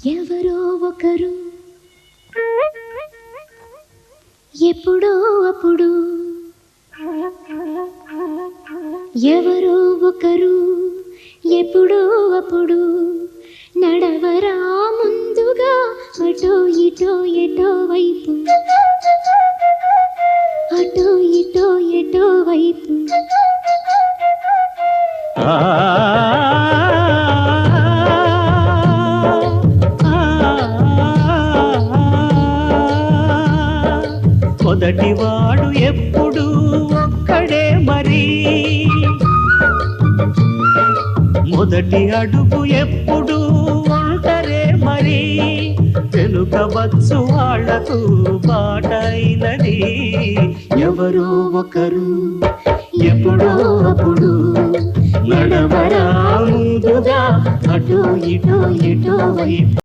ఎవరో ఒకరు ఎప్పుడో అప్పుడు ఎవరో ఒకరు ఎప్పుడో అప్పుడు నడవరా ముందుగా అటో ఇటో ఎటో వైపు అటో ఇటో ఎటో వైపు మొదటివాడు ఎప్పుడు ఒక్కడే మరి మొదటి అడుగు ఎప్పుడు ఒంటరే మరి వెనుకవచ్చు వాళ్లకు బాటైనది ఎవరో ఒకరు ఎప్పుడో అప్పుడు నడవరా ముందుగా అటో ఇటో ఎటో వైపు